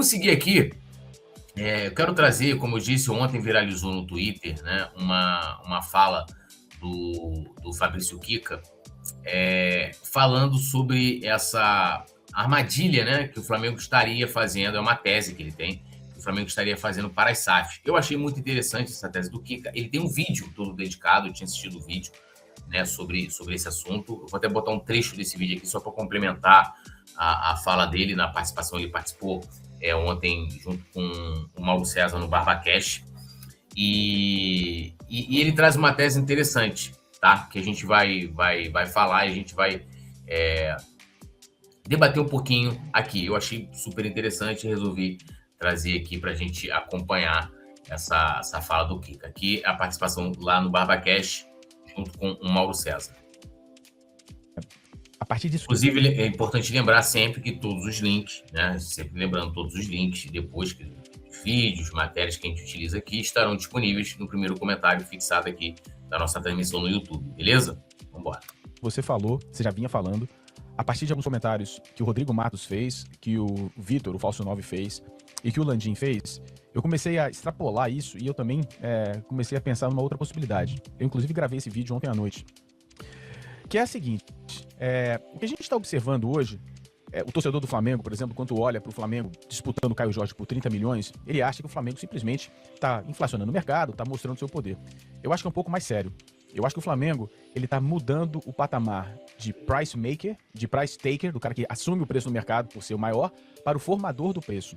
Vamos seguir aqui. Eu quero trazer, como eu disse, ontem viralizou no Twitter, né, uma fala do Fabrício Kika, falando sobre essa armadilha, né, que o Flamengo estaria fazendo, é uma tese que ele tem, que o Flamengo estaria fazendo para as SAFs. Eu achei muito interessante essa tese do Kika. Ele tem um vídeo todo dedicado, eu tinha assistido o vídeo, né, sobre esse assunto. Eu vou até botar um trecho desse vídeo aqui só para complementar a fala dele, na participação. Ele participou ontem junto com o Mauro César no BarbaCast. E ele traz uma tese interessante, tá? Que a gente vai falar e a gente vai debater um pouquinho aqui. Eu achei super interessante e resolvi trazer aqui para a gente acompanhar essa fala do Kika. Aqui a participação lá no BarbaCast junto com o Mauro César. A partir disso. Inclusive, é importante lembrar sempre que todos os links, né? Sempre lembrando todos os links, depois que vídeos, matérias que a gente utiliza aqui estarão disponíveis no primeiro comentário fixado aqui da nossa transmissão no YouTube, beleza? Vamos embora. Você falou, você já vinha falando, a partir de alguns comentários que o Rodrigo Matos fez, que o Vitor, o Falso 9, fez e que o Landim fez, eu comecei a extrapolar isso e eu também comecei a pensar numa outra possibilidade. Eu, inclusive, gravei esse vídeo ontem à noite. Que é a seguinte, o que a gente está observando hoje, o torcedor do Flamengo, por exemplo, quando olha para o Flamengo disputando o Caio Jorge por 30 milhões, ele acha que o Flamengo simplesmente está inflacionando o mercado, está mostrando seu poder. Eu acho que é um pouco mais sério. Eu acho que o Flamengo ele está mudando o patamar de price maker, de price taker, do cara que assume o preço no mercado por ser o maior, para o formador do preço.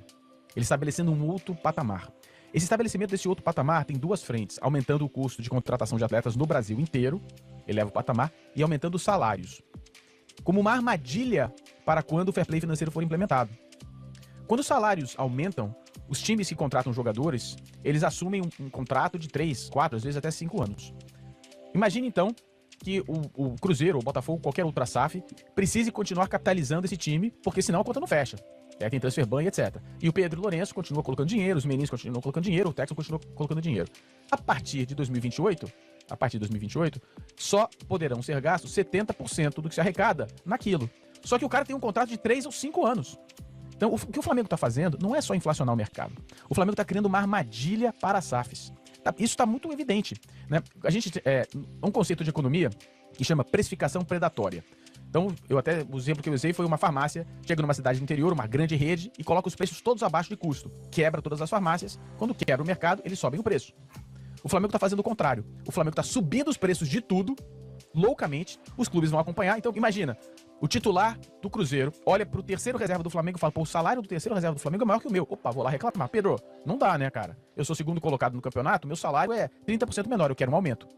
Ele estabelecendo um outro patamar. Esse estabelecimento desse outro patamar tem duas frentes, aumentando o custo de contratação de atletas no Brasil inteiro, eleva o patamar, e aumentando os salários. Como uma armadilha para quando o fair play financeiro for implementado. Quando os salários aumentam, os times que contratam jogadores, eles assumem um contrato de 3, 4, às vezes até 5 anos. Imagine, então, que o Cruzeiro, o Botafogo, qualquer outra SAF, precise continuar capitalizando esse time, porque senão a conta não fecha. Tem transfer ban e etc. E o Pedro Lourenço continua colocando dinheiro, os meninos continuam colocando dinheiro, o Texas continua colocando dinheiro. A partir de 2028, só poderão ser gastos 70% do que se arrecada naquilo. Só que o cara tem um contrato de 3 ou 5 anos. Então, o que o Flamengo está fazendo não é só inflacionar o mercado. O Flamengo está criando uma armadilha para as SAFs. Isso está muito evidente, né? A gente um conceito de economia que chama precificação predatória. Então, o exemplo que eu usei foi uma farmácia, chega numa cidade do interior, uma grande rede, e coloca os preços todos abaixo de custo. Quebra todas as farmácias. Quando quebra o mercado, eles sobem o preço. O Flamengo está fazendo o contrário. O Flamengo está subindo os preços de tudo, loucamente. Os clubes vão acompanhar. Então, imagina, o titular do Cruzeiro olha pro terceiro reserva do Flamengo e fala, pô, o salário do terceiro reserva do Flamengo é maior que o meu. Opa, vou lá reclamar. Pedro, não dá, né, cara? Eu sou segundo colocado no campeonato, meu salário é 30% menor, eu quero um aumento.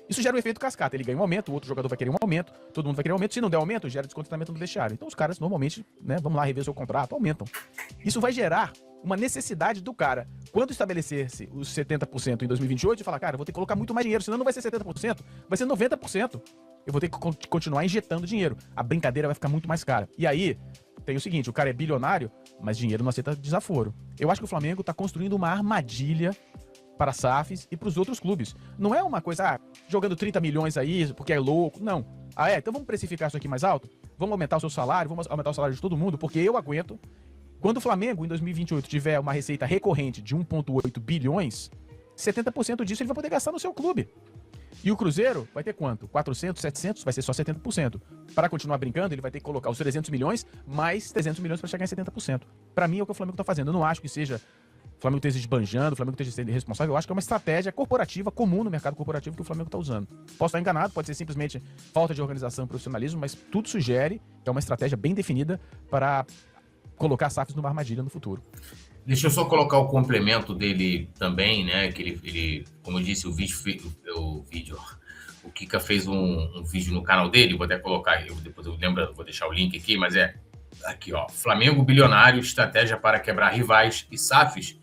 Isso gera um efeito cascata. Ele ganha um aumento, o outro jogador vai querer um aumento, todo mundo vai querer um aumento. Se não der aumento, gera descontentamento no vestiário. Então os caras normalmente, né, vamos lá rever seu contrato, aumentam. Isso vai gerar uma necessidade do cara, quando estabelecer-se os 70% em 2028, e falar, cara, eu vou ter que colocar muito mais dinheiro, senão não vai ser 70%, vai ser 90%. Eu vou ter que continuar injetando dinheiro. A brincadeira vai ficar muito mais cara. E aí, tem o seguinte, o cara é bilionário, mas dinheiro não aceita desaforo. Eu acho que o Flamengo tá construindo uma armadilha para a SAFs e para os outros clubes. Não é uma coisa, jogando 30 milhões aí, porque é louco. Não. Então vamos precificar isso aqui mais alto? Vamos aumentar o seu salário, vamos aumentar o salário de todo mundo, porque eu aguento. Quando o Flamengo, em 2028, tiver uma receita recorrente de 1,8 bilhões, 70% disso ele vai poder gastar no seu clube. E o Cruzeiro vai ter quanto? 400, 700? Vai ser só 70%. Para continuar brincando, ele vai ter que colocar os 300 milhões, mais 300 milhões para chegar em 70%. Para mim, é o que o Flamengo está fazendo. Eu não acho que seja o Flamengo esteja esbanjando, o Flamengo esteja sendo irresponsável. Eu acho que é uma estratégia corporativa comum no mercado corporativo que o Flamengo está usando. Posso estar enganado, pode ser simplesmente falta de organização e profissionalismo, mas tudo sugere que é uma estratégia bem definida para colocar as SAFs numa armadilha no futuro. Deixa eu só colocar o complemento dele também, né? Que ele como eu disse, o Kika fez um vídeo no canal dele, vou até colocar, depois eu lembro, vou deixar o link aqui, mas aqui, ó, Flamengo bilionário, estratégia para quebrar rivais e SAFs,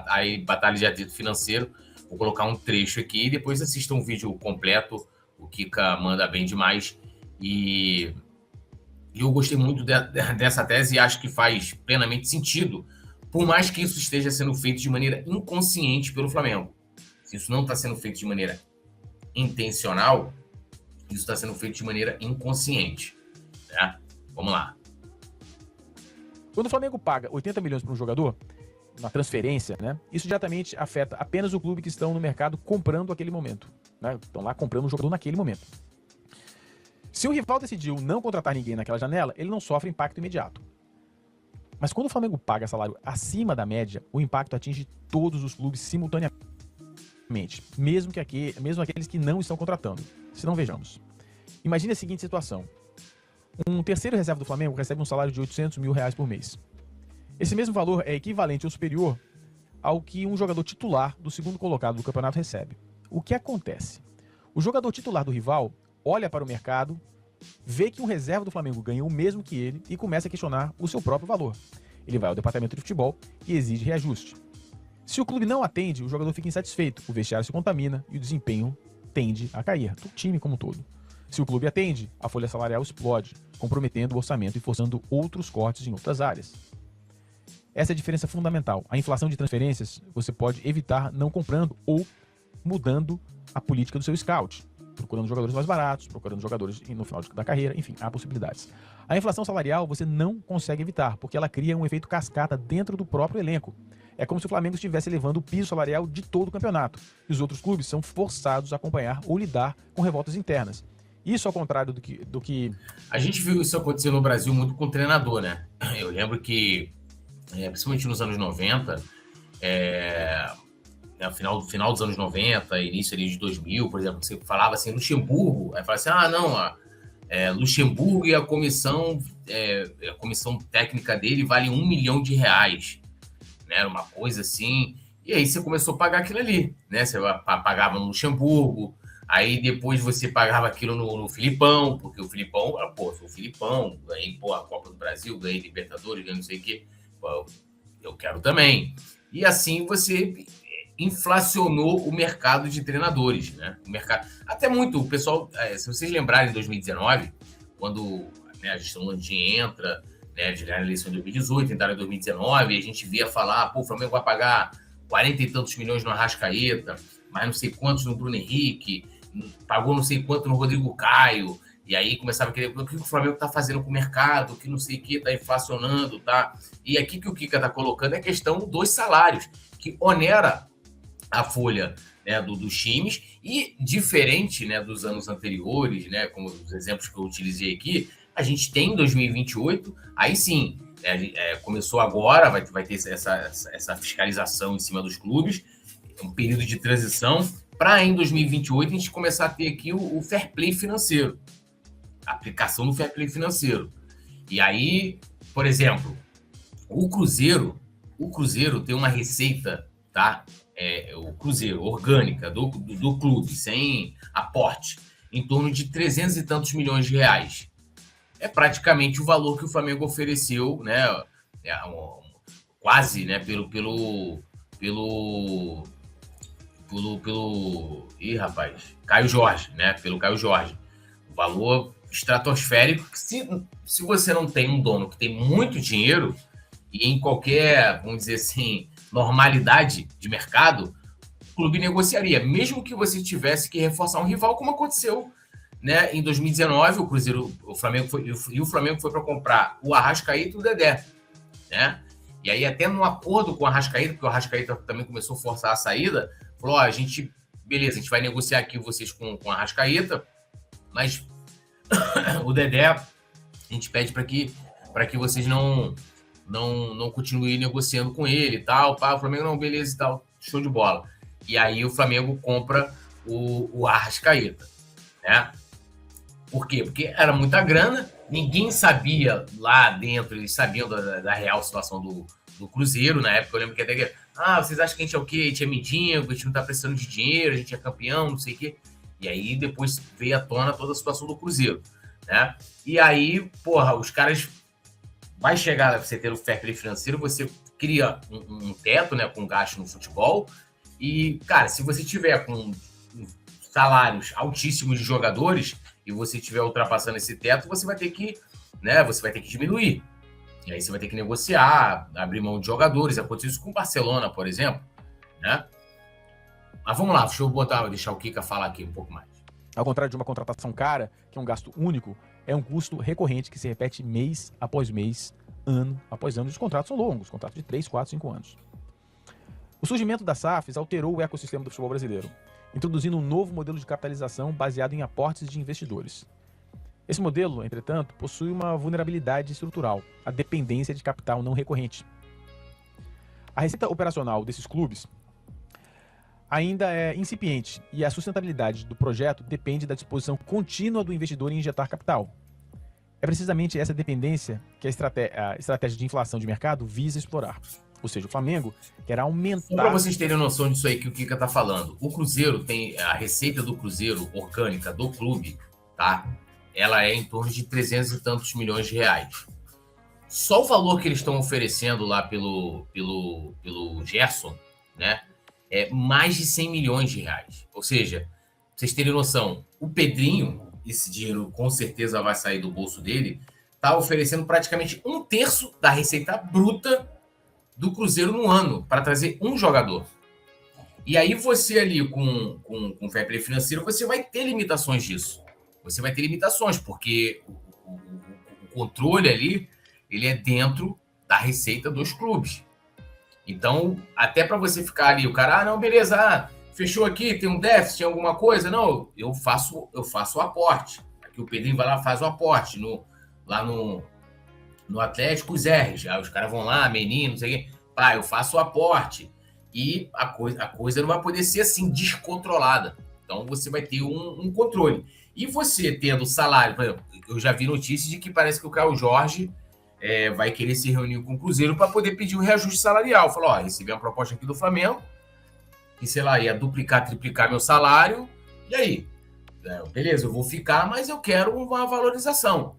aí batalha de atrito financeiro. Vou colocar um trecho aqui e depois assista um vídeo completo. O Kika manda bem demais e eu gostei muito dessa tese e acho que faz plenamente sentido, por mais que isso esteja sendo feito de maneira inconsciente pelo Flamengo. Se isso não está sendo feito de maneira intencional, isso está sendo feito de maneira inconsciente. Né? Vamos lá. Quando o Flamengo paga 80 milhões para um jogador, na transferência, né? Isso diretamente afeta apenas o clube que estão no mercado comprando aquele momento, né? Estão lá comprando o jogador naquele momento. Se o rival decidiu não contratar ninguém naquela janela, ele não sofre impacto imediato. Mas quando o Flamengo paga salário acima da média, o impacto atinge todos os clubes simultaneamente, mesmo aqueles que não estão contratando. Se não, vejamos. Imagine a seguinte situação. Um terceiro reserva do Flamengo recebe um salário de 800 mil reais por mês. Esse mesmo valor é equivalente ou superior ao que um jogador titular do segundo colocado do campeonato recebe. O que acontece? O jogador titular do rival olha para o mercado, vê que um reserva do Flamengo ganha o mesmo que ele e começa a questionar o seu próprio valor. Ele vai ao departamento de futebol e exige reajuste. Se o clube não atende, o jogador fica insatisfeito, o vestiário se contamina e o desempenho tende a cair, do time como um todo. Se o clube atende, a folha salarial explode, comprometendo o orçamento e forçando outros cortes em outras áreas. Essa é a diferença fundamental. A inflação de transferências você pode evitar não comprando ou mudando a política do seu scout, procurando jogadores mais baratos, procurando jogadores no final da carreira, enfim, há possibilidades. A inflação salarial você não consegue evitar, porque ela cria um efeito cascata dentro do próprio elenco. É como se o Flamengo estivesse elevando o piso salarial de todo o campeonato, e os outros clubes são forçados a acompanhar ou lidar com revoltas internas. Isso ao contrário do que... A gente viu isso acontecer no Brasil muito com o treinador, né? Eu lembro que, principalmente nos anos 90, final dos anos 90, início ali de 2000, por exemplo, você falava assim, Luxemburgo, aí falava assim, Luxemburgo e a comissão técnica dele vale R$1 milhão, né? Era uma coisa assim, e aí você começou a pagar aquilo ali, né? Você pagava no Luxemburgo, aí depois você pagava aquilo no Filipão, porque o Filipão, sou o Filipão, ganhei a Copa do Brasil, ganhei Libertadores, ganhei não sei o quê, eu quero também. E assim você inflacionou o mercado de treinadores, né? O mercado, até muito, o pessoal, se vocês lembrarem, em 2019, quando, né, a gestão Landim entra, né, de ganhar a eleição em 2018, entraram em 2019, e a gente via falar, o Flamengo vai pagar 40 e tantos milhões no Arrascaeta, mas não sei quantos no Bruno Henrique, pagou não sei quanto no Rodrigo Caio, e aí começava a querer, o que o Flamengo está fazendo com o mercado, que não sei o que, está inflacionando, tá? E aqui que o Kika está colocando é a questão dos salários, que onera a folha, né, dos times, e diferente, né, dos anos anteriores, né, como os exemplos que eu utilizei aqui, a gente tem em 2028, aí sim, começou agora, vai ter essa fiscalização em cima dos clubes, um período de transição, para em 2028 a gente começar a ter aqui o fair play financeiro, a aplicação do fair play financeiro. E aí, por exemplo, o Cruzeiro tem uma receita, tá? O Cruzeiro, orgânica, do clube, sem aporte, em torno de 300 e tantos milhões de reais. É praticamente o valor que o Flamengo ofereceu, né? Quase, né? Pelo Caio Jorge, né? Pelo Caio Jorge. O valor estratosférico, que se você não tem um dono que tem muito dinheiro, e em qualquer, vamos dizer assim, normalidade de mercado, o clube negociaria, mesmo que você tivesse que reforçar um rival, como aconteceu, né, em 2019, o Flamengo foi para comprar o Arrascaeta e o Dedé, né? E aí até no acordo com o Arrascaeta, porque o Arrascaeta também começou a forçar a saída, falou, a gente vai negociar aqui vocês com o Arrascaeta, mas o Dedé, a gente pede para que vocês não continuem negociando com ele e tal, o Flamengo não, beleza e tal, show de bola. E aí o Flamengo compra o Arrascaeta, né? Por quê? Porque era muita grana, ninguém sabia lá dentro, eles sabiam da real situação do Cruzeiro, na época eu lembro que até vocês acham que a gente é o quê? A gente é mendigo, a gente não tá precisando de dinheiro, a gente é campeão, não sei o quê. E aí depois veio à tona toda a situação do Cruzeiro, né? E aí, os caras... Vai chegar a você ter o fair play financeiro, você cria um teto, né, com gasto no futebol. E, cara, se você tiver com salários altíssimos de jogadores e você estiver ultrapassando esse teto, você vai ter que diminuir. E aí você vai ter que negociar, abrir mão de jogadores. Aconteceu isso com o Barcelona, por exemplo, né? Mas vamos lá, deixa eu deixar o Kika falar aqui um pouco mais. Ao contrário de uma contratação cara, que é um gasto único, é um custo recorrente que se repete mês após mês, ano após ano. Os contratos são longos, contratos de 3, 4, 5 anos. O surgimento das SAFs alterou o ecossistema do futebol brasileiro, introduzindo um novo modelo de capitalização baseado em aportes de investidores. Esse modelo, entretanto, possui uma vulnerabilidade estrutural, a dependência de capital não recorrente. A receita operacional desses clubes ainda é incipiente e a sustentabilidade do projeto depende da disposição contínua do investidor em injetar capital. É precisamente essa dependência que a estratégia de inflação de mercado visa explorar. Ou seja, o Flamengo quer aumentar... Só para vocês terem noção disso aí que o Kika está falando, o Cruzeiro tem a receita do Cruzeiro orgânica do clube, tá? Ela é em torno de 300 e tantos milhões de reais. Só o valor que eles estão oferecendo lá pelo Gerson, né, é mais de 100 milhões de reais. Ou seja, pra vocês terem noção, o Pedrinho, esse dinheiro com certeza vai sair do bolso dele, tá oferecendo praticamente 1/3 da receita bruta do Cruzeiro no ano para trazer um jogador. E aí você ali com fair play financeiro, você vai ter limitações disso. Você vai ter limitações, porque o controle ali, ele é dentro da receita dos clubes. Então, até para você ficar ali, o cara, não, beleza, fechou aqui, tem um déficit, alguma coisa, não, eu faço o aporte. Aqui o Pedrinho vai lá, faz o aporte lá no Atlético, os R's. Aí os caras vão lá, menino, não sei o quê. Pá, eu faço o aporte. E a coisa não vai poder ser assim, descontrolada. Então, você vai ter um controle. E você tendo salário, por exemplo, eu já vi notícias de que parece que o Caio Jorge vai querer se reunir com o Cruzeiro para poder pedir um reajuste salarial. Falou, recebi uma proposta aqui do Flamengo, que, sei lá, ia duplicar, triplicar meu salário. E aí? Beleza, eu vou ficar, mas eu quero uma valorização.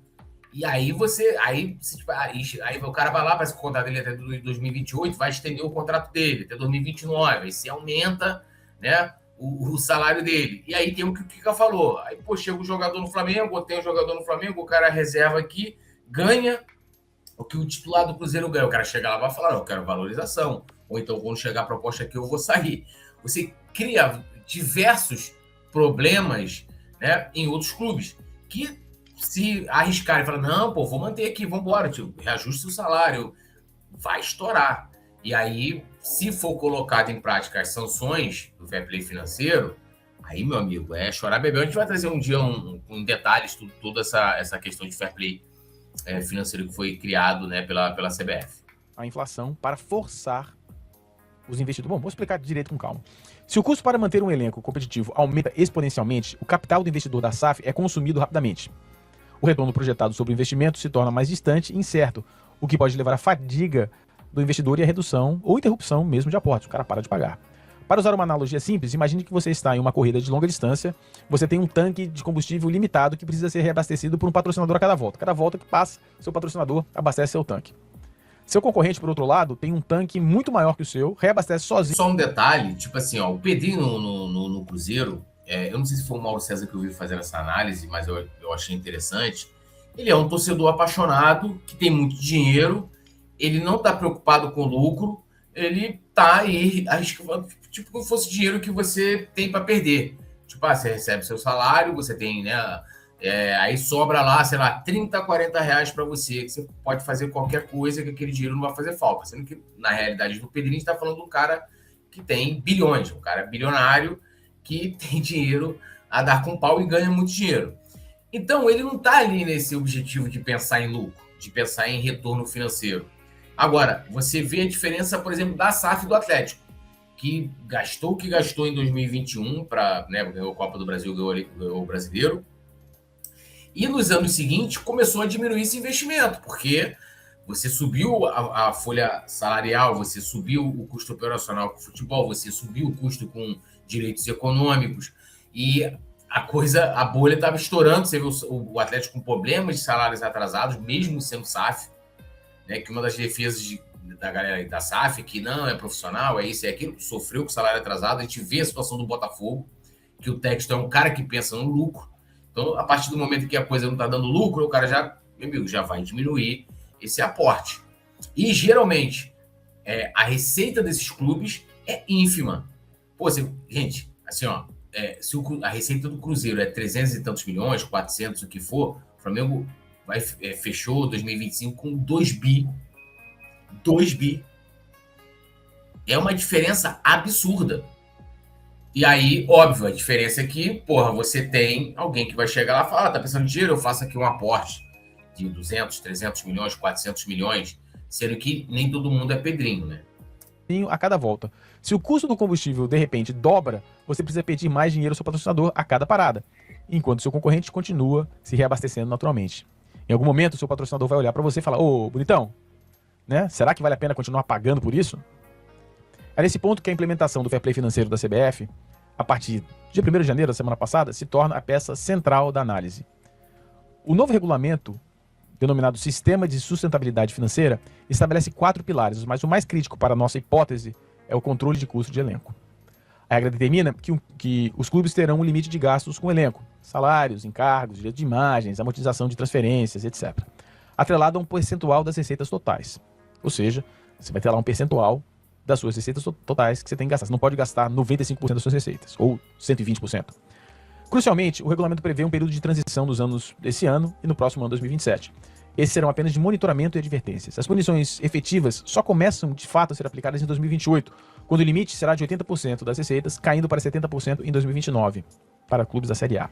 E aí aí o cara vai lá, parece que o contrato dele é até 2028, vai estender o contrato dele até 2029, aí você aumenta, né, o salário dele. E aí tem o que o Kika falou. Aí, pô, chega o jogador no Flamengo, ou tem um jogador no Flamengo, o cara reserva aqui, ganha o que o titular do Cruzeiro ganha. O cara chega lá e vai falar, eu quero valorização. Ou então, quando chegar a proposta aqui, eu vou sair. Você cria diversos problemas, né, em outros clubes, que se arriscarem e falar, não, pô, vou manter aqui, vamos embora, tio, reajuste o salário, vai estourar. E aí, se for colocado em prática as sanções do fair play financeiro, aí, meu amigo, é chorar bebê. A gente vai trazer um dia com detalhes toda essa questão de fair play financeiro que foi criado, né, pela CBF. A inflação para forçar os investidores. Bom, vou explicar direito com calma. Se o custo para manter um elenco competitivo aumenta exponencialmente, o capital do investidor da SAF é consumido rapidamente. O retorno projetado sobre o investimento se torna mais distante e incerto, o que pode levar à fadiga do investidor e à redução ou interrupção mesmo de aportes. O cara para de pagar. Para usar uma analogia simples, imagine que você está em uma corrida de longa distância, você tem um tanque de combustível limitado que precisa ser reabastecido por um patrocinador a cada volta. Cada volta que passa, seu patrocinador abastece seu tanque. Seu concorrente, por outro lado, tem um tanque muito maior que o seu, reabastece sozinho. Só um detalhe, tipo assim, ó, o Pedrinho no Cruzeiro, eu não sei se foi o Mauro César que eu vi fazendo essa análise, mas eu achei interessante. Ele é um torcedor apaixonado, que tem muito dinheiro, ele não está preocupado com lucro, ele tá aí, tipo como fosse dinheiro que você tem para perder. Tipo, você recebe seu salário, você tem, né? Aí sobra lá, sei lá, 30, 40 reais para você, que você pode fazer qualquer coisa que aquele dinheiro não vai fazer falta. Sendo que, na realidade, do Pedrinho, está falando de um cara que tem bilhões, um cara bilionário que tem dinheiro a dar com pau e ganha muito dinheiro. Então, ele não está ali nesse objetivo de pensar em lucro, de pensar em retorno financeiro. Agora, você vê a diferença, por exemplo, da SAF do Atlético, que gastou o que gastou em 2021 para, né, ganhou a Copa do Brasil, ganhou o Brasileiro. E nos anos seguintes começou a diminuir esse investimento, porque você subiu a folha salarial, você subiu o custo operacional com o futebol, você subiu o custo com direitos econômicos e a bolha estava estourando. Você viu o Atlético com problemas de salários atrasados, mesmo sendo SAF, né, que uma das defesas da galera da SAF, que não é profissional, é isso, é aquilo, sofreu com salário atrasado. A gente vê a situação do Botafogo, que o Texto é um cara que pensa no lucro. Então, a partir do momento que a coisa não está dando lucro, o cara já vai diminuir esse aporte. E, geralmente, a receita desses clubes é ínfima. Pô, gente, assim, ó, se a receita do Cruzeiro é 300 e tantos milhões, 400, o que for, o Flamengo fechou 2025 com 2 bi 2 bi. É uma diferença absurda. E aí, óbvio, a diferença é que, porra, você tem alguém que vai chegar lá e falar, tá pensando em dinheiro? Eu faço aqui um aporte de 200, 300 milhões, 400 milhões, sendo que nem todo mundo é Pedrinho, né? A cada volta. Se o custo do combustível, de repente, dobra, você precisa pedir mais dinheiro ao seu patrocinador a cada parada, enquanto seu concorrente continua se reabastecendo naturalmente. Em algum momento, o seu patrocinador vai olhar para você e falar, ô, bonitão, né? Será que vale a pena continuar pagando por isso? É nesse ponto que a implementação do Fair Play financeiro da CBF, a partir de 1º de janeiro da semana passada, se torna a peça central da análise. O novo regulamento, denominado Sistema de Sustentabilidade Financeira, estabelece 4 pilares, mas o mais crítico para a nossa hipótese é o controle de custo de elenco. A regra determina que os clubes terão um limite de gastos com o elenco, salários, encargos, direitos de imagens, amortização de transferências, etc., atrelado a um percentual das receitas totais. Ou seja, você vai ter lá um percentual das suas receitas totais que você tem que gastar. Você não pode gastar 95% das suas receitas, ou 120%. Crucialmente, o regulamento prevê um período de transição nos anos desse ano e no próximo ano 2027. Esses serão apenas de monitoramento e advertências. As punições efetivas só começam, de fato, a ser aplicadas em 2028, quando o limite será de 80% das receitas, caindo para 70% em 2029, para clubes da Série A.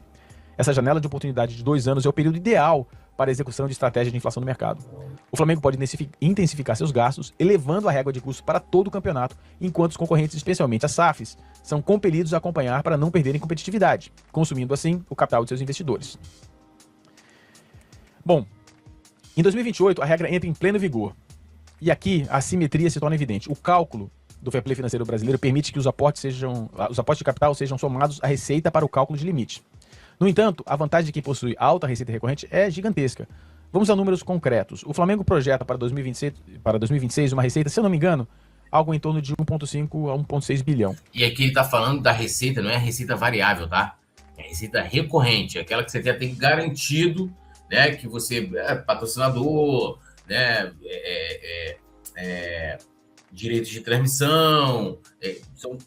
Essa janela de oportunidade de 2 anos é o período ideal para a execução de estratégia de inflação no mercado. O Flamengo pode intensificar seus gastos, elevando a régua de custo para todo o campeonato, enquanto os concorrentes, especialmente as SAFs, são compelidos a acompanhar para não perderem competitividade, consumindo assim o capital de seus investidores. Bom, em 2028 a regra entra em pleno vigor. E aqui a assimetria se torna evidente. O cálculo do Fair Play financeiro brasileiro permite que os aportes de capital sejam somados à receita para o cálculo de limite. No entanto, a vantagem de quem possui alta receita recorrente é gigantesca. Vamos a números concretos. O Flamengo projeta para 2026 uma receita, se eu não me engano, algo em torno de 1,5 a 1,6 bilhão. E aqui ele está falando da receita, não é a receita variável, tá? É a receita recorrente, aquela que você já tem garantido, né? Que você é patrocinador, né? Direitos de transmissão, são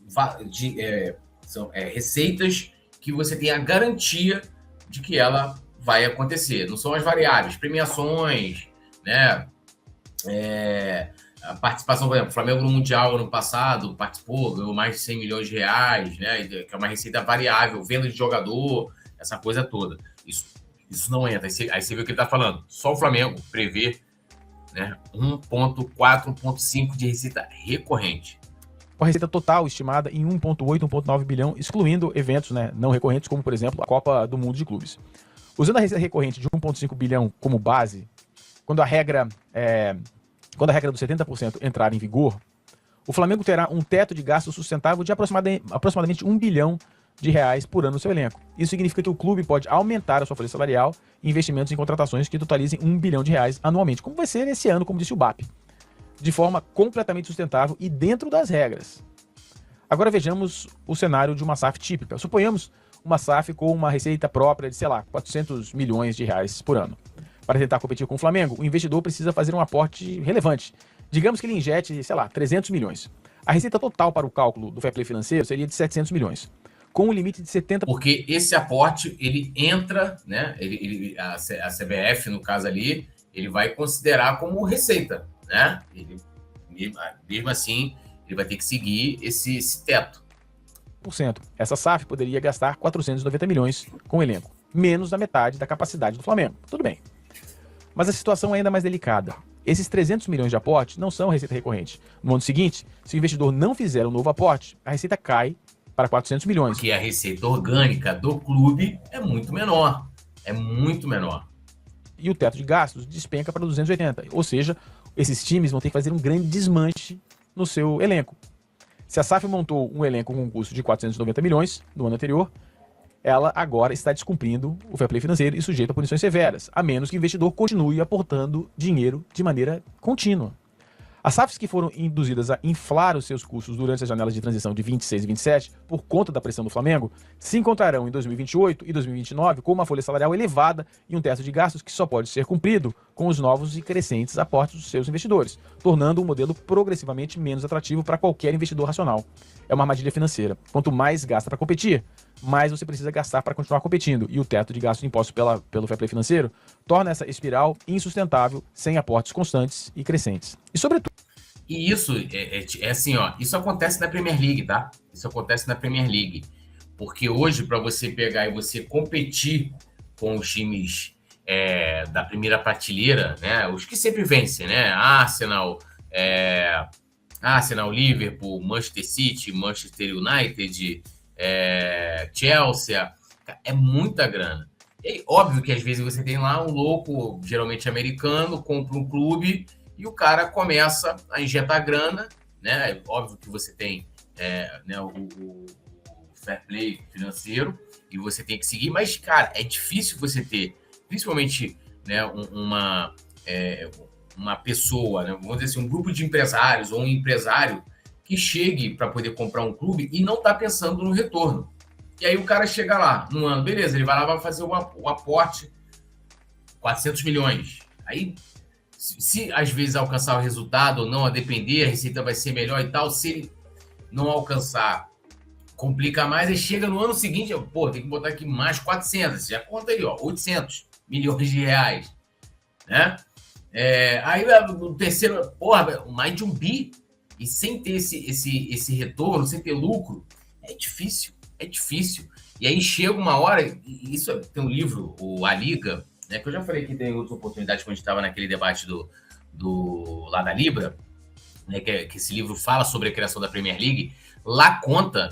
receitas que você tem a garantia de que ela vai acontecer. Não são as variáveis, premiações, né? A participação, por exemplo, o Flamengo no Mundial ano passado participou, ganhou mais de 100 milhões de reais, né? Que é uma receita variável, venda de jogador, essa coisa toda. Isso não entra. Aí você vê o que ele está falando. Só o Flamengo prevê, né, 1,4, 1,5 de receita recorrente. Com a receita total estimada em 1,8, 1,9 bilhão, excluindo eventos, né, não recorrentes, como, por exemplo, a Copa do Mundo de Clubes. Usando a receita recorrente de 1,5 bilhão como base, quando a regra do 70% entrar em vigor, o Flamengo terá um teto de gasto sustentável de aproximadamente 1 bilhão de reais por ano no seu elenco. Isso significa que o clube pode aumentar a sua folha salarial e investimentos em contratações que totalizem 1 bilhão de reais anualmente, como vai ser esse ano, como disse o BAP, de forma completamente sustentável e dentro das regras. Agora vejamos o cenário de uma SAF típica. Suponhamos uma SAF com uma receita própria de, 400 milhões de reais por ano. Para tentar competir com o Flamengo, o investidor precisa fazer um aporte relevante. Digamos que ele injete, 300 milhões. A receita total para o cálculo do Fair Play financeiro seria de 700 milhões. Com um limite de 70%. Porque esse aporte, ele entra, né? A CBF, no caso ali, ele vai considerar como receita, né? Mesmo assim, ele vai ter que seguir esse teto. Essa SAF poderia gastar 490 milhões com o elenco, menos da metade da capacidade do Flamengo. Tudo bem. Mas a situação é ainda mais delicada. Esses 300 milhões de aporte não são receita recorrente. No ano seguinte, se o investidor não fizer um novo aporte, a receita cai para 400 milhões. Porque a receita orgânica do clube é muito menor. É muito menor. E o teto de gastos despenca para 280. Ou seja, esses times vão ter que fazer um grande desmanche no seu elenco. Se a SAF montou um elenco com um custo de 490 milhões no ano anterior, ela agora está descumprindo o fair play financeiro e sujeita a punições severas, a menos que o investidor continue aportando dinheiro de maneira contínua. As SAFs que foram induzidas a inflar os seus custos durante as janelas de transição de 26 e 27, por conta da pressão do Flamengo, se encontrarão em 2028 e 2029 com uma folha salarial elevada e um teto de gastos que só pode ser cumprido com os novos e crescentes aportes dos seus investidores, tornando o modelo progressivamente menos atrativo para qualquer investidor racional. É uma armadilha financeira. Quanto mais gasta para competir, mais você precisa gastar para continuar competindo, e o teto de gastos imposto pelo fair play financeiro torna essa espiral insustentável sem aportes constantes e crescentes. E sobretudo, E isso é assim, ó, isso acontece na Premier League, tá? Isso acontece na Premier League. Porque hoje, para você pegar e você competir com os times da primeira prateleira, né? Os que sempre vencem, né? Arsenal, Liverpool, Manchester City, Manchester United, Chelsea, é muita grana. E óbvio que às vezes você tem lá um louco, geralmente americano, compra um clube e o cara começa a injetar grana, né? É óbvio que você tem né, o fair play financeiro e você tem que seguir, mas, cara, é difícil você ter, principalmente, né, uma pessoa, né, vamos dizer assim, um grupo de empresários ou um empresário que chegue para poder comprar um clube e não está pensando no retorno. E aí o cara chega lá, no ano, beleza, ele vai lá, vai fazer o aporte, 400 milhões. Aí, se às vezes alcançar o resultado ou não, a depender, a receita vai ser melhor e tal, se ele não alcançar, complica mais, e chega no ano seguinte, pô, tem que botar aqui mais 400, já conta aí, ó, 800 milhões de reais, né? Aí no terceiro, porra, mais de 1 bi, e sem ter esse retorno, sem ter lucro, é difícil, é difícil. E aí chega uma hora, e isso tem um livro, o A Liga, né, que eu já falei que tem outras oportunidades quando a gente estava naquele debate lá da Libra, né, que esse livro fala sobre a criação da Premier League, lá conta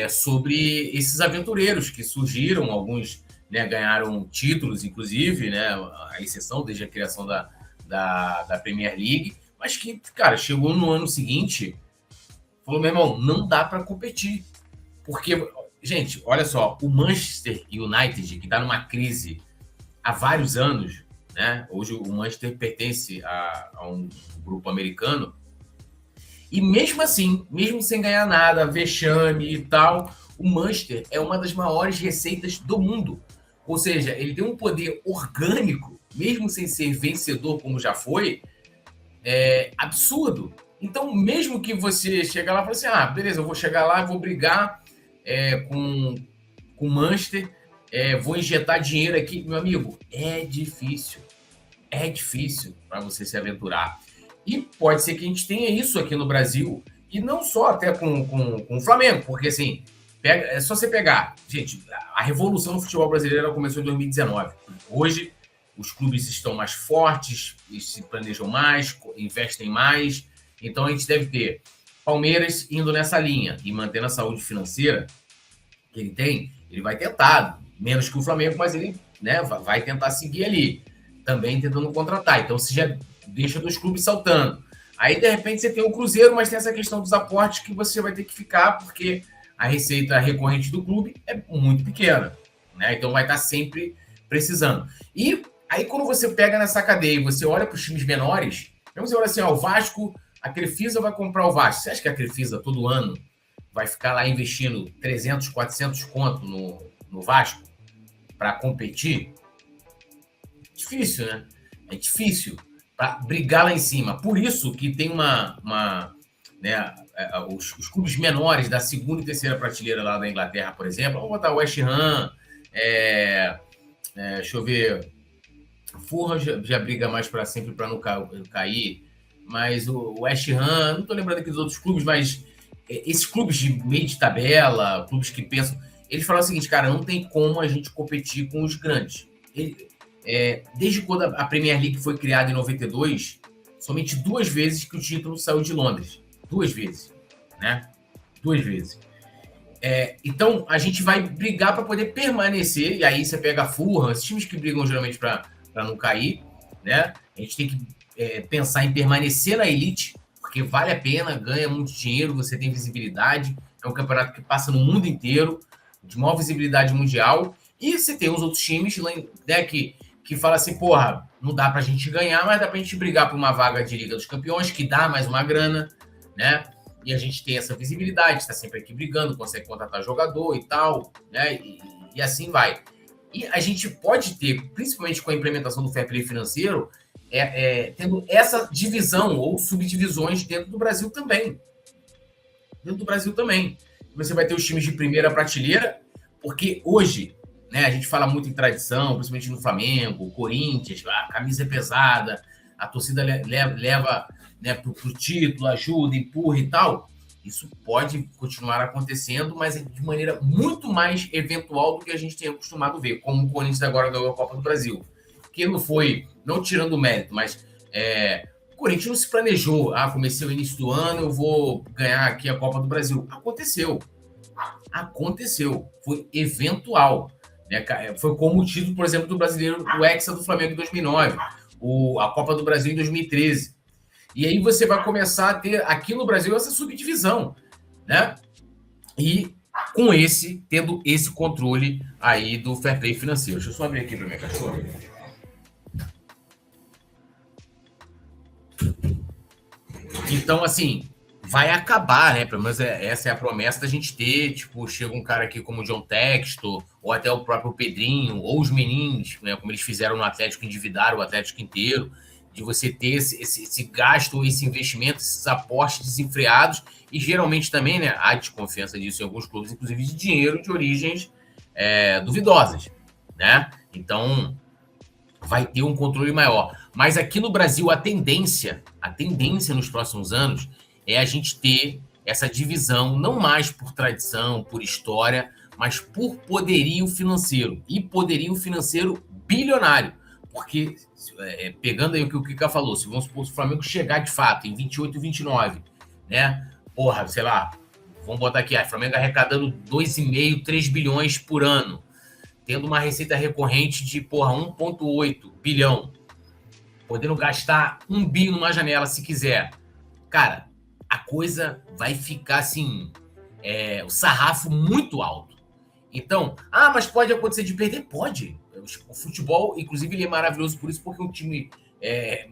sobre esses aventureiros que surgiram, alguns, né, ganharam títulos, inclusive, né, a exceção desde a criação da Premier League, mas que, cara, chegou no ano seguinte, falou, meu irmão, não dá para competir. Porque, gente, olha só, o Manchester United, que está numa crise há vários anos, né? Hoje o Manchester pertence a um grupo americano, e mesmo assim, mesmo sem ganhar nada, vexame e tal, o Manchester é uma das maiores receitas do mundo. Ou seja, ele tem um poder orgânico, mesmo sem ser vencedor como já foi, absurdo. Então, mesmo que você chegar lá e fale assim, beleza, eu vou chegar lá, vou brigar com o Manchester, vou injetar dinheiro aqui, meu amigo, é difícil para você se aventurar. E pode ser que a gente tenha isso aqui no Brasil, e não só até com o Flamengo, porque assim, é só você pegar. Gente, a revolução do futebol brasileiro começou em 2019. Hoje, os clubes estão mais fortes, se planejam mais, investem mais. Então, a gente deve ter Palmeiras indo nessa linha e mantendo a saúde financeira que ele tem, ele vai tentar, menos que o Flamengo, mas ele, né, vai tentar seguir ali, também tentando contratar. Então, você já deixa dois clubes saltando. Aí, de repente, você tem o Cruzeiro, mas tem essa questão dos aportes que você vai ter que ficar, porque a receita recorrente do clube é muito pequena, né? Então, vai estar sempre precisando. E aí, quando você pega nessa cadeia e você olha para os times menores, você olha assim, ó, o Vasco, a Crefisa vai comprar o Vasco. Você acha que a Crefisa, todo ano, vai ficar lá investindo 300, 400 conto no Vasco para competir? Difícil, né? É difícil para brigar lá em cima. Por isso que tem né, os clubes menores da segunda e terceira prateleira lá da Inglaterra, por exemplo, vamos botar o West Ham, deixa eu ver, o Fulham já briga mais para sempre para não cair, mas o West Ham, não estou lembrando aqui dos outros clubes, mas esses clubes de meio de tabela, clubes que pensam, eles falam o seguinte, cara, não tem como a gente competir com os grandes. Desde quando a Premier League foi criada em 92, somente 2 vezes que o título saiu de Londres. 2 vezes, né? 2 vezes. Então, a gente vai brigar para poder permanecer, e aí você pega a Fulham, esses times que brigam geralmente para não cair, né? A gente tem que pensar em permanecer na elite, porque vale a pena, ganha muito dinheiro, você tem visibilidade, é um campeonato que passa no mundo inteiro, de maior visibilidade mundial, e você tem os outros times, né, que fala assim, porra, não dá pra gente ganhar, mas dá pra gente brigar por uma vaga de Liga dos Campeões, que dá mais uma grana, né? E a gente tem essa visibilidade, está sempre aqui brigando, consegue contratar jogador e tal, né? E assim vai. E a gente pode ter, principalmente com a implementação do fair play financeiro, tendo essa divisão ou subdivisões dentro do Brasil também. Dentro do Brasil também. Você vai ter os times de primeira prateleira, porque hoje, né, a gente fala muito em tradição, principalmente no Flamengo, Corinthians, a camisa é pesada, a torcida leva, né, pro título, ajuda, empurra e tal, isso pode continuar acontecendo, mas de maneira muito mais eventual do que a gente tem acostumado a ver, como o Corinthians agora ganhou a Copa do Brasil. Que não foi, não tirando o mérito, mas o Corinthians não se planejou. Comecei o início do ano, eu vou ganhar aqui a Copa do Brasil. Aconteceu. Foi eventual. Né? Foi como o título, por exemplo, do brasileiro, do Hexa do Flamengo em 2009, a Copa do Brasil em 2013. E aí você vai começar a ter aqui no Brasil essa subdivisão, né? E tendo esse controle aí do fair play financeiro. Deixa eu só abrir aqui para minha cachorra. Então, assim, vai acabar, né? Pelo menos essa é a promessa da gente ter. Tipo, chega um cara aqui como o John Textor, ou até o próprio Pedrinho, ou os meninos, né? Como eles fizeram no Atlético, endividaram o Atlético inteiro, de você ter esse gasto, esse investimento, esses aportes desenfreados, e geralmente também, né? Há desconfiança disso em alguns clubes, inclusive de dinheiro de origens duvidosas, né? Então, vai ter um controle maior. Mas aqui no Brasil, a tendência nos próximos anos é a gente ter essa divisão, não mais por tradição, por história, mas por poderio financeiro. E poderio financeiro bilionário. Porque, pegando aí o que o Kika falou, se vamos supor, se o Flamengo chegar de fato em 28 e 29, né? Porra, sei lá, vamos botar aqui, o Flamengo arrecadando 2,5, 3 bilhões por ano, tendo uma receita recorrente de, 1,8 bilhão, podendo gastar 1 bi numa janela se quiser. Cara, a coisa vai ficar, assim, o sarrafo muito alto. Então, mas pode acontecer de perder? Pode. O futebol, inclusive, ele é maravilhoso por isso, porque um time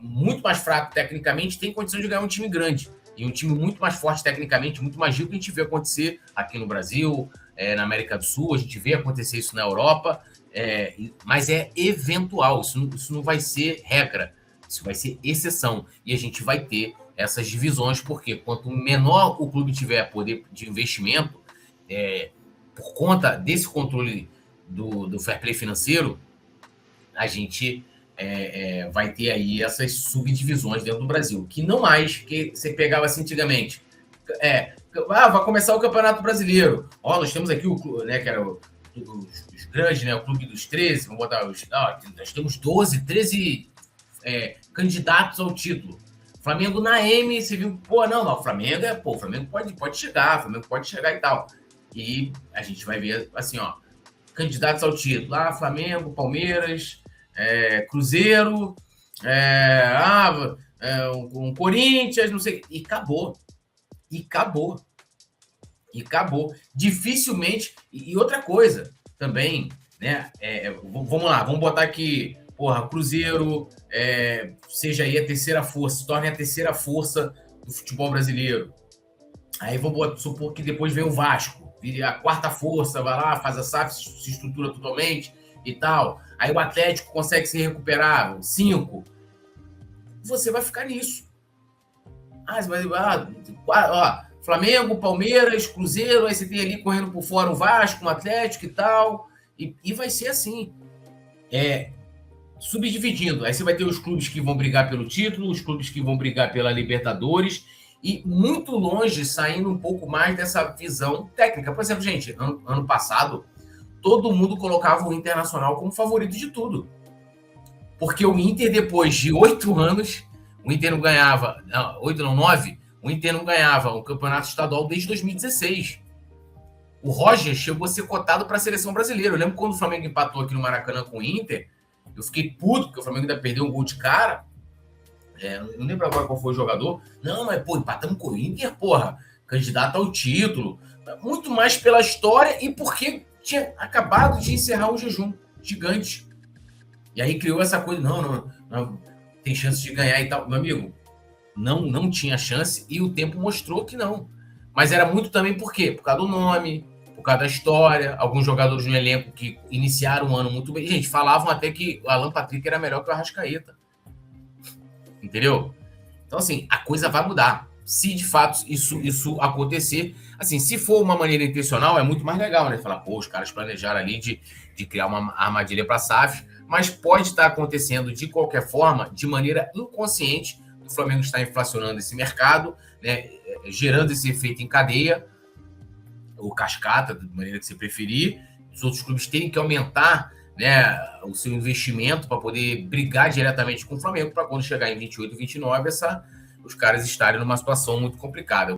muito mais fraco tecnicamente tem condição de ganhar um time grande. E um time muito mais forte tecnicamente, muito mais rico, que a gente vê acontecer aqui no Brasil, na América do Sul, a gente vê acontecer isso na Europa, mas é eventual, isso não vai ser regra, isso vai ser exceção. E a gente vai ter essas divisões, porque quanto menor o clube tiver poder de investimento, por conta desse controle do fair play financeiro, a gente vai ter aí essas subdivisões dentro do Brasil, que não mais que você pegava assim antigamente. Vai começar o Campeonato Brasileiro. Nós temos aqui o clube, né, que era os grandes, né, o Clube dos 13, vamos botar nós temos 12, 13 candidatos ao título. Flamengo na M, você viu, o Flamengo o Flamengo pode chegar, o Flamengo pode chegar e tal. E a gente vai ver, assim, candidatos ao título. Flamengo, Palmeiras, Cruzeiro, um Corinthians, não sei. E acabou. Dificilmente. E outra coisa também, né? Vamos lá, vamos botar aqui, Cruzeiro seja aí a terceira força, se torne a terceira força do futebol brasileiro. Aí vamos supor que depois vem o Vasco, vire a quarta força, vai lá, faz a SAF, se estrutura totalmente e tal. Aí o Atlético consegue se recuperar, 5. Você vai ficar nisso. Flamengo, Palmeiras, Cruzeiro, aí você tem ali correndo por fora o Vasco, o Atlético e tal. E vai ser assim. Subdividindo. Aí você vai ter os clubes que vão brigar pelo título, os clubes que vão brigar pela Libertadores, e muito longe, saindo um pouco mais dessa visão técnica. Por exemplo, gente, ano passado, todo mundo colocava o Internacional como favorito de tudo. Porque o Inter, depois de 8 anos, o Inter não ganhava... 9, o Inter não ganhava o campeonato estadual desde 2016. O Roger chegou a ser cotado para a seleção brasileira. Eu lembro quando o Flamengo empatou aqui no Maracanã com o Inter, eu fiquei puto, porque o Flamengo ainda perdeu um gol de cara. Não lembro agora qual foi o jogador. Não, mas, empatamos com o Inter, candidato ao título. Muito mais pela história e porque tinha acabado de encerrar um jejum gigante. E aí criou essa coisa, não, tem chance de ganhar e tal. Meu amigo, não tinha chance e o tempo mostrou que não. Mas era muito também por quê? Por causa do nome, por causa da história, alguns jogadores no elenco que iniciaram o ano muito bem. Gente, falavam até que o Alan Patrick era melhor que o Arrascaeta. Entendeu? Então, assim, a coisa vai mudar. Se, de fato, isso acontecer. Assim, se for uma maneira intencional, é muito mais legal, né? Falar, os caras planejaram ali de criar uma armadilha para a SAF, mas pode estar acontecendo de qualquer forma, de maneira inconsciente. O Flamengo está inflacionando esse mercado, né, gerando esse efeito em cadeia, ou cascata, de maneira que você preferir. Os outros clubes têm que aumentar, né, o seu investimento para poder brigar diretamente com o Flamengo, para quando chegar em 28, 29, os caras estarem numa situação muito complicada.